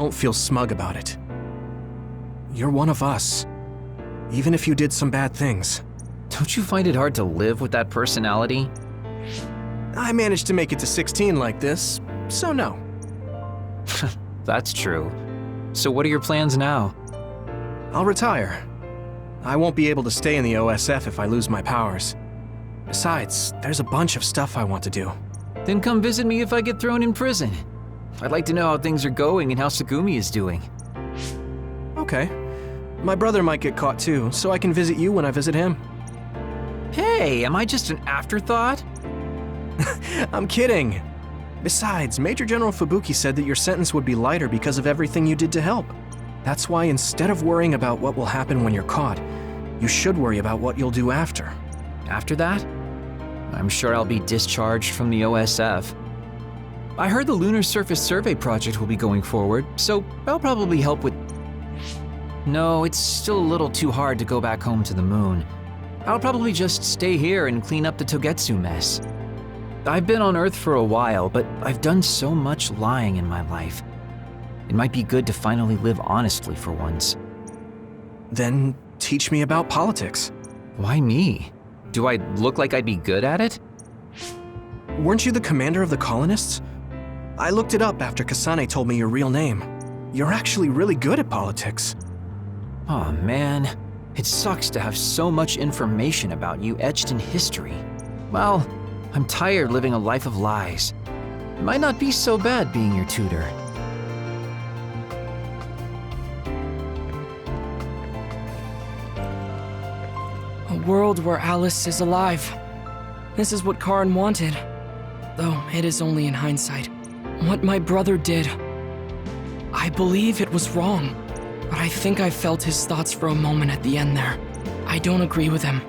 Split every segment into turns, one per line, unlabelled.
Don't feel smug about it. You're one of us, even if you did some bad things.
Don't you find it hard to live with that personality?
I managed to make it to 16 like this, so no.
That's true. So what are your plans now?
I'll retire. I won't be able to stay in the OSF if I lose my powers. Besides, there's a bunch of stuff I want to do.
Then come visit me if I get thrown in prison. I'd like to know how things are going and how Tsugumi is doing.
Okay. My brother might get caught too, so I can visit you when I visit him.
Hey, am I just an afterthought?
I'm kidding. Besides, Major General Fubuki said that your sentence would be lighter because of everything you did to help. That's why instead of worrying about what will happen when you're caught, you should worry about what you'll do after.
After that? I'm sure I'll be discharged from the OSF. I heard the Lunar Surface Survey project will be going forward, so I'll probably help with... No, it's still a little too hard to go back home to the moon. I'll probably just stay here and clean up the Togetsu mess. I've been on Earth for a while, but I've done so much lying in my life. It might be good to finally live honestly for once.
Then teach me about politics.
Why me? Do I look like I'd be good at it?
Weren't you the commander of the colonists? I looked it up after Kisane told me your real name. You're actually really good at politics.
Oh man, it sucks to have so much information about you etched in history. Well, I'm tired living a life of lies. It might not be so bad being your tutor.
A world where Alice is alive. This is what Karin wanted. Though it is only in hindsight. What my brother did, I believe it was wrong. But I think I felt his thoughts for a moment at the end there. I don't agree with him.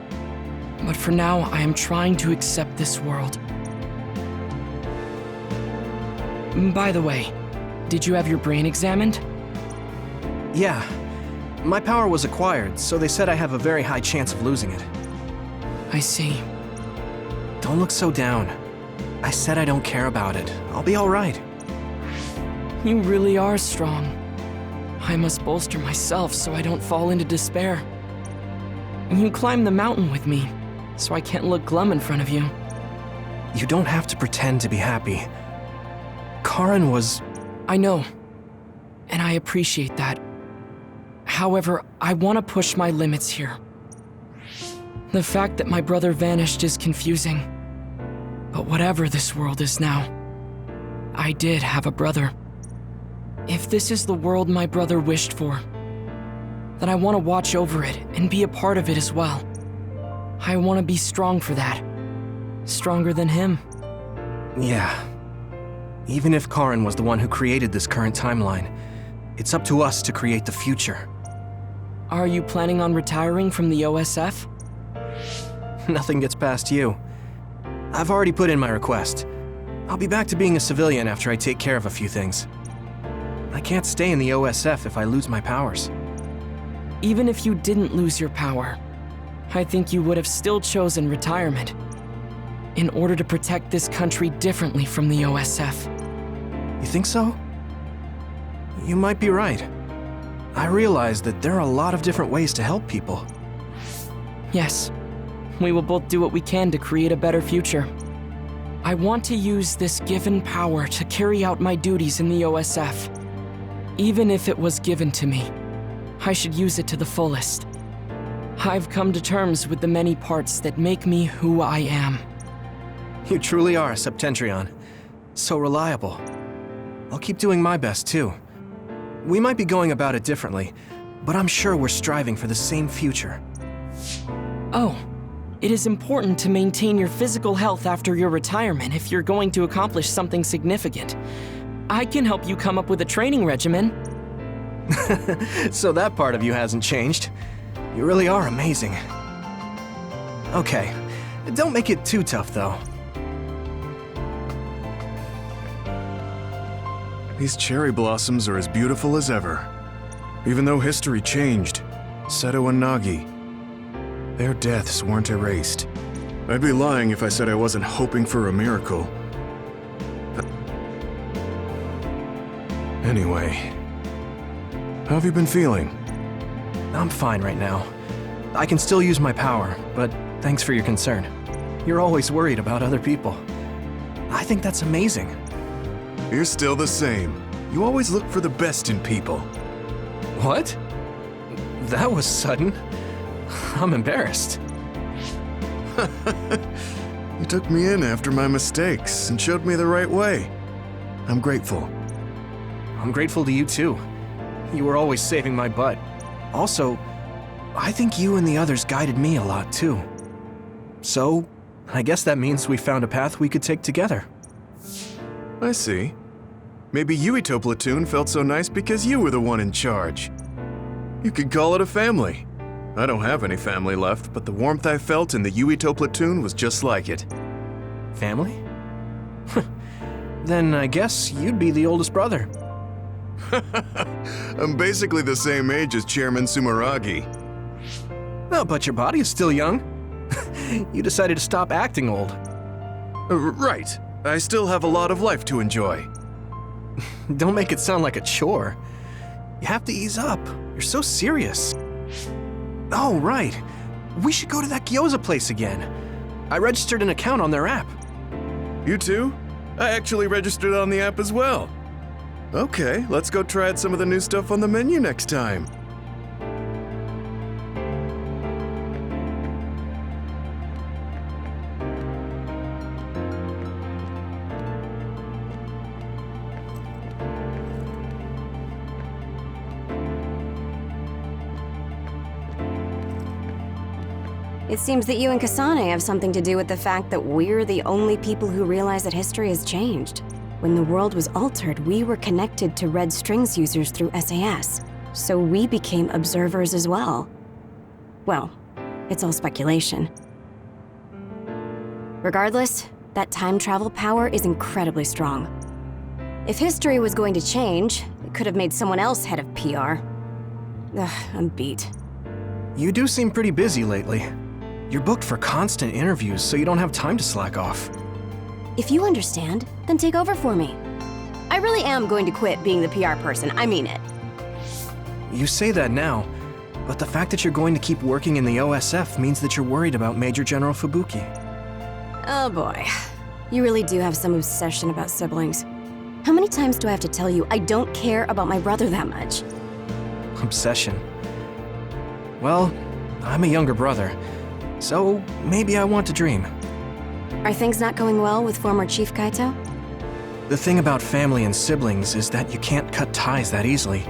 But for now, I am trying to accept this world. By the way, did you have your brain examined?
Yeah. My power was acquired, so they said I have a very high chance of losing it.
I see.
Don't look so down. I said I don't care about it. I'll be all right.
You really are strong. I must bolster myself so I don't fall into despair. You climbed the mountain with me, so I can't look glum in front of you.
You don't have to pretend to be happy. Karin was...
I know, and I appreciate that. However, I want to push my limits here. The fact that my brother vanished is confusing. But whatever this world is now, I did have a brother. If this is the world my brother wished for, then I want to watch over it and be a part of it as well. I want to be strong for that. Stronger than him.
Yeah. Even if Karin was the one who created this current timeline, it's up to us to create the future.
Are you planning on retiring from the OSF?
Nothing gets past you. I've already put in my request. I'll be back to being a civilian after I take care of a few things. I can't stay in the OSF if I lose my powers.
Even if you didn't lose your power, I think you would have still chosen retirement in order to protect this country differently from the OSF.
You think so? You might be right. I realize that there are a lot of different ways to help people.
Yes, we will both do what we can to create a better future. I want to use this given power to carry out my duties in the OSF. Even if it was given to me, I should use it to the fullest. I've come to terms with the many parts that make me who I am.
You truly are, Septentrion. So reliable. I'll keep doing my best, too. We might be going about it differently, but I'm sure we're striving for the same future.
Oh, it is important to maintain your physical health after your retirement if you're going to accomplish something significant. I can help you come up with a training regimen.
So that part of you hasn't changed. You really are amazing. Okay, don't make it too tough, though.
These cherry blossoms are as beautiful as ever. Even though history changed, Seto and Nagi, their deaths weren't erased. I'd be lying if I said I wasn't hoping for a miracle. Anyway, How have you been feeling?
I'm fine right now. I can still use my power, but thanks for your concern. You're always worried about other people. I think that's amazing.
You're still the same. You always look for the best in people.
What? That was sudden. I'm embarrassed.
You took me in after my mistakes and showed me the right way. I'm grateful.
I'm grateful to you too. You were always saving my butt. Also, I think you and the others guided me a lot too. So, I guess that means we found a path we could take together.
I see. Maybe Yuito platoon felt so nice because you were the one in charge. You could call it a family. I don't have any family left, but the warmth I felt in the Yuito platoon was just like it.
Family? Then I guess you'd be the oldest brother.
I'm basically the same age as Chairman Sumeragi.
Oh, but your body is still young. You decided to stop acting old.
Right. I still have a lot of life to enjoy.
Don't make it sound like a chore. You have to ease up. You're so serious. Oh, right. We should go to that gyoza place again. I registered an account on their app.
You too? I actually registered on the app as well. Okay, let's go try out some of the new stuff on the menu next time.
It seems that you and Kisane have something to do with the fact that we're the only people who realize that history has changed. When the world was altered, we were connected to Red Strings users through SAS, so we became observers as well. Well, it's all speculation. Regardless, that time travel power is incredibly strong. If history was going to change, it could have made someone else head of PR. Ugh, I'm beat.
You do seem pretty busy lately. You're booked for constant interviews, so you don't have time to slack off.
If you understand, then take over for me. I really am going to quit being the PR person, I mean it.
You say that now, but the fact that you're going to keep working in the OSF means that you're worried about Major General Fubuki.
Oh boy. You really do have some obsession about siblings. How many times do I have to tell you I don't care about my brother that much?
Obsession. Well, I'm a younger brother, so maybe I want to dream.
Are things not going well with former Chief Kaito?
The thing about family and siblings is that you can't cut ties that easily,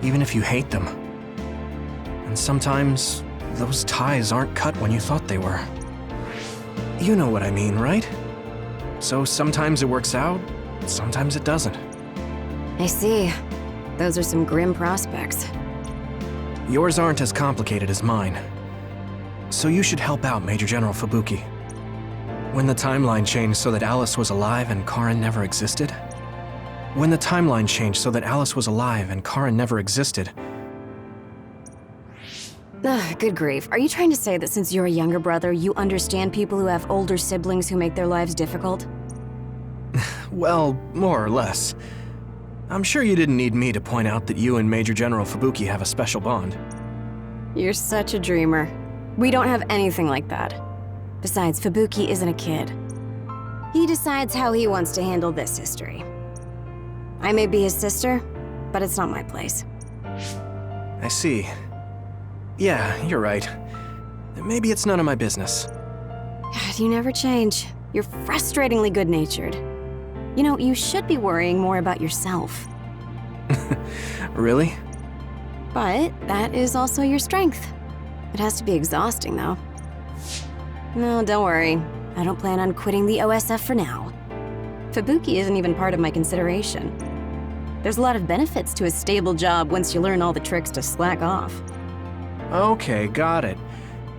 even if you hate them. And sometimes, those ties aren't cut when you thought they were. You know what I mean, right? So sometimes it works out, sometimes it doesn't.
I see. Those are some grim prospects.
Yours aren't as complicated as mine. So you should help out Major General Fubuki. When the timeline changed so that Alice was alive and Karin never existed? When the timeline changed so that Alice was alive and Karin never existed?
Ugh, good grief. Are you trying to say that since you're a younger brother, you understand people who have older siblings who make their lives difficult?
Well, more or less. I'm sure you didn't need me to point out that you and Major General Fubuki have a special bond.
You're such a dreamer. We don't have anything like that. Besides, Fubuki isn't a kid. He decides how he wants to handle this history. I may be his sister, but it's not my place.
I see. Yeah, you're right. Maybe it's none of my business.
God, you never change. You're frustratingly good-natured. You know, you should be worrying more about yourself.
Really?
But that is also your strength. It has to be exhausting, though. No, don't worry. I don't plan on quitting the OSF for now. Fubuki isn't even part of my consideration. There's a lot of benefits to a stable job once you learn all the tricks to slack off.
Okay, got it.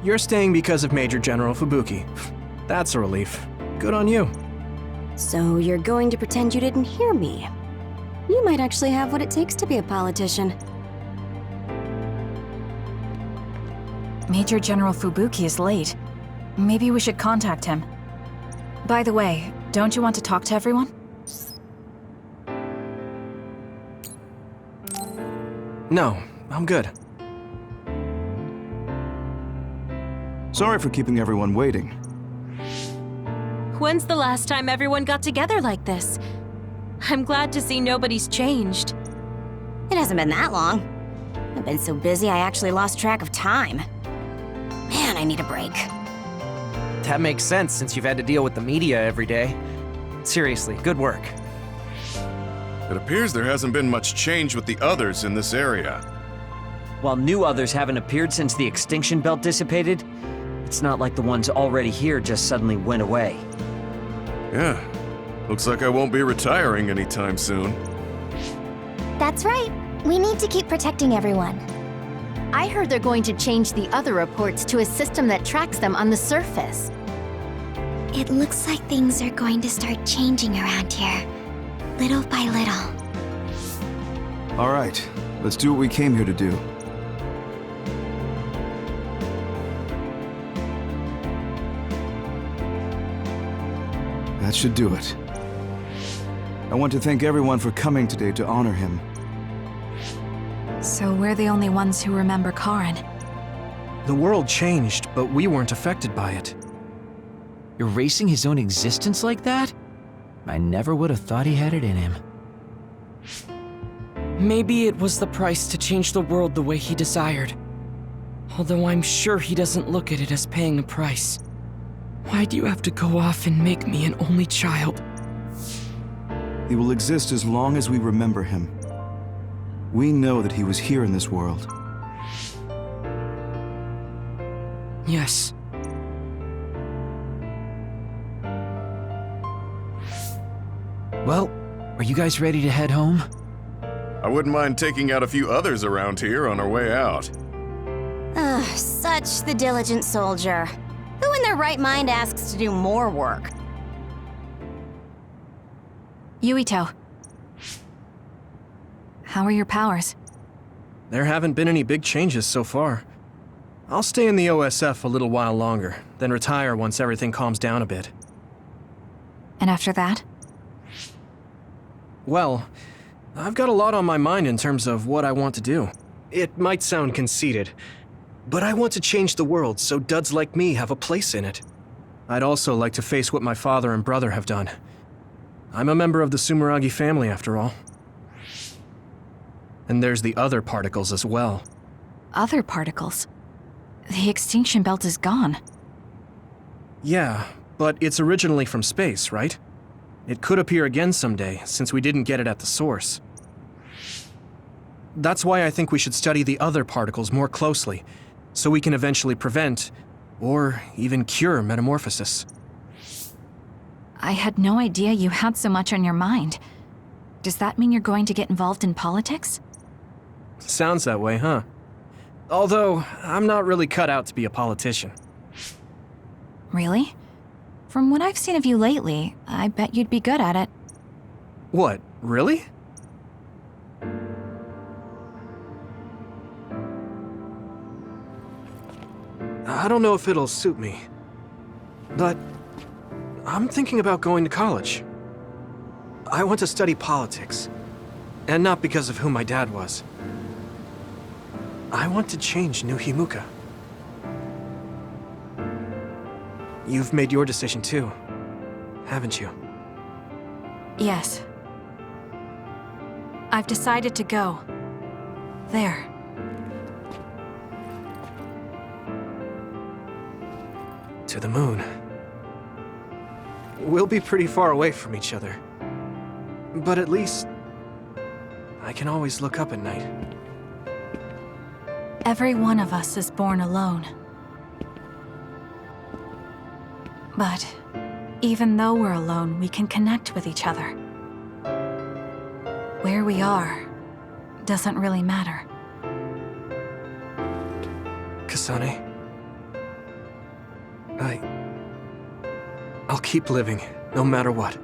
You're staying because of Major General Fubuki. That's a relief. Good on you.
So you're going to pretend you didn't hear me. You might actually have what it takes to be a politician.
Major General Fubuki is late. Maybe we should contact him. By the way, don't you want to talk to everyone?
No, I'm good.
Sorry for keeping everyone waiting.
When's the last time everyone got together like this? I'm glad to see nobody's changed.
It hasn't been that long. I've been so busy I actually lost track of time. Man, I need a break.
That makes sense since you've had to deal with the media every day. Seriously, good work.
It appears there hasn't been much change with the others in this area.
While new others haven't appeared since the extinction belt dissipated, it's not like the ones already here just suddenly went away.
Yeah, looks like I won't be retiring anytime soon.
That's right. We need to keep protecting everyone. I heard they're going to change the other reports to a system that tracks them on the surface.
It looks like things are going to start changing around here, little by little.
All right, let's do what we came here to do. That should do it. I want to thank everyone for coming today to honor him.
So we're the only ones who remember Karen.
The world changed, but we weren't affected by it.
Erasing his own existence like that? I never would have thought he had it in him.
Maybe it was the price to change the world the way he desired. Although I'm sure he doesn't look at it as paying a price. Why do you have to go off and make me an only child?
He will exist as long as we remember him. We know that he was here in this world.
Yes.
Well, are you guys ready to head home?
I wouldn't mind taking out a few others around here on our way out.
Ugh, such the diligent soldier. Who in their right mind asks to do more work?
Yuito. How are your powers?
There haven't been any big changes so far. I'll stay in the OSF a little while longer, then retire once everything calms down a bit.
And after that?
Well, I've got a lot on my mind in terms of what I want to do. It might sound conceited, but I want to change the world so duds like me have a place in it. I'd also like to face what my father and brother have done. I'm a member of the Sumeragi family, after all. And there's the other particles as well.
Other particles? The extinction belt is gone.
Yeah, but it's originally from space, right? It could appear again someday, since we didn't get it at the source. That's why I think we should study the other particles more closely, so we can eventually prevent, or even cure metamorphosis.
I had no idea you had so much on your mind. Does that mean you're going to get involved in politics?
Sounds that way, huh? Although, I'm not really cut out to be a politician.
Really? From what I've seen of you lately, I bet you'd be good at it.
What, really? I don't know if it'll suit me, but I'm thinking about going to college. I want to study politics, and not because of who my dad was. I want to change New Himuka. You've made your decision too, haven't you?
Yes. I've decided to go. There.
To the moon. We'll be pretty far away from each other. But at least, I can always look up at night.
Every one of us is born alone. But even though we're alone, we can connect with each other. Where we are doesn't really matter.
Kisane, I'll keep living, no matter what.